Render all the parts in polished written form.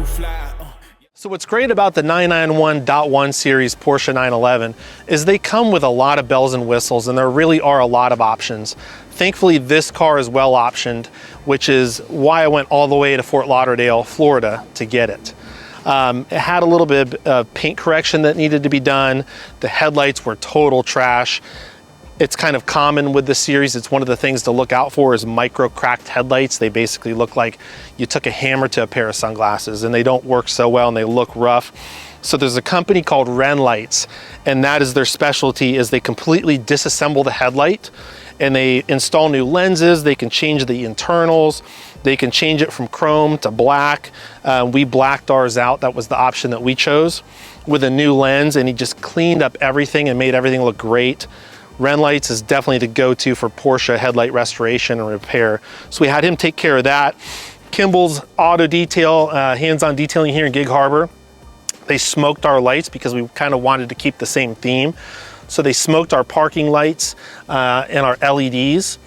fly. So what's great about the 991.1 series Porsche 911 is they come with a lot of bells and whistles, and there really are a lot of options. Thankfully, this car is well optioned, which is why I went all the way to Fort Lauderdale, Florida to get it. It had a little bit of paint correction that needed to be done. The headlights were total trash. It's kind of common with this series. It's one of the things to look out for is micro cracked headlights. They basically look like you took a hammer to a pair of sunglasses, and they don't work so well and they look rough. So there's a company called Rennlights, and that is their specialty, is they completely disassemble the headlight and they install new lenses. They can change the internals. They can change it from chrome to black. We blacked ours out. That was the option that we chose with a new lens, and he just cleaned up everything and made everything look great. Rennlights is definitely the go-to for Porsche headlight restoration and repair. So we had him take care of that. Kimballs Auto Detail, hands-on detailing here in Gig Harbor. They smoked our lights because we kind of wanted to keep the same theme. So they smoked our parking lights and our LEDs.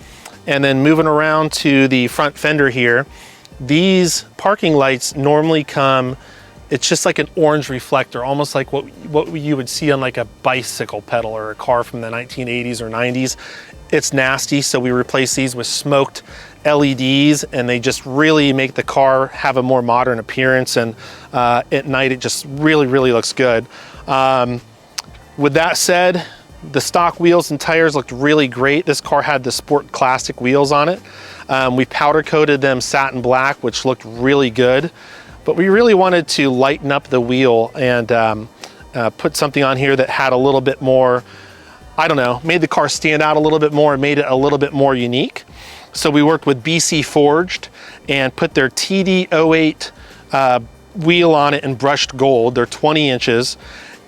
And then moving around to the front fender here, these parking lights normally come, it's just like an orange reflector, almost like what you would see on like a bicycle pedal or a car from the 1980s or 90s. It's nasty, so we replace these with smoked LEDs, and they just really make the car have a more modern appearance, and at night it just really, really looks good. With that said, the stock wheels and tires looked really great. This car had the Sport Classic wheels on it. We powder coated them satin black, which looked really good. But we really wanted to lighten up the wheel and put something on here that had a little bit more, I don't know, made the car stand out a little bit more and made it a little bit more unique. So we worked with BC Forged and put their TD08 wheel on it in brushed gold. They're 20 inches.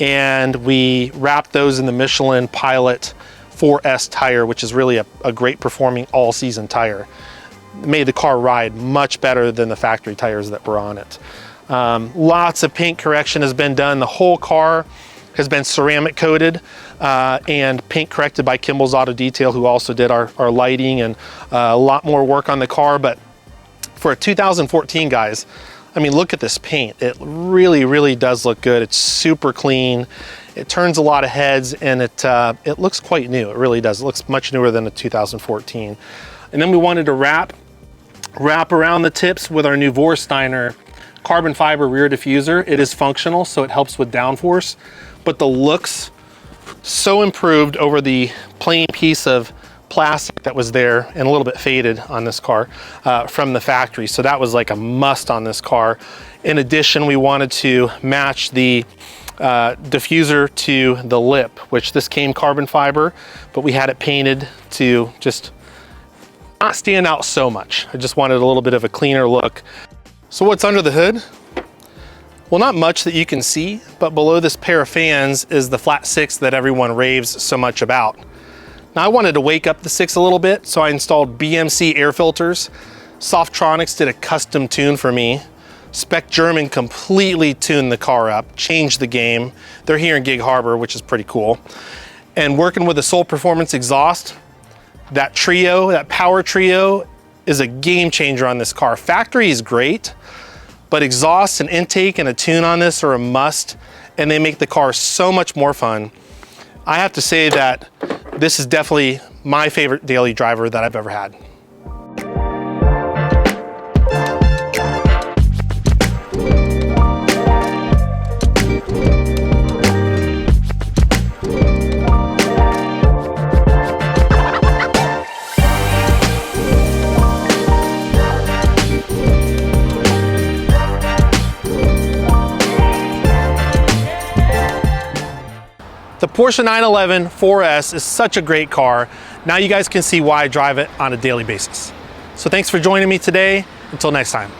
And we wrapped those in the Michelin Pilot 4S tire, which is really a great performing all-season tire. Made the car ride much better than the factory tires that were on it. Lots of paint correction has been done. The whole car has been ceramic coated and paint corrected by Kimballs Auto Detail, who also did our lighting, and a lot more work on the car. But for a 2014, guys, I mean, look at this paint. It really, really does look good. It's super clean. It turns a lot of heads, and it looks quite new. It really does. It looks much newer than a 2014. And then we wanted to wrap around the tips with our new Vorsteiner carbon fiber rear diffuser. It is functional, so it helps with downforce, but the looks so improved over the plain piece of plastic that was there and a little bit faded on this car from the factory. So that was like a must on this car. In addition, we wanted to match the diffuser to the lip, which this came carbon fiber, but we had it painted to just not stand out so much. I just wanted a little bit of a cleaner look. So what's under the hood? Well, not much that you can see, but below this pair of fans is the flat six that everyone raves so much about. Now I wanted to wake up the six a little bit, so I installed BMC air filters. Softronic did a custom tune for me. Spec German completely tuned the car up, changed the game. They're here in Gig Harbor, which is pretty cool. And working with the Soul Performance exhaust, that trio, that power trio, is a game changer on this car. Factory is great, but exhaust and intake and a tune on this are a must, and they make the car so much more fun. I have to say that this is definitely my favorite daily driver that I've ever had. The Porsche 911 4S is such a great car. Now you guys can see why I drive it on a daily basis. So thanks for joining me today. Until next time.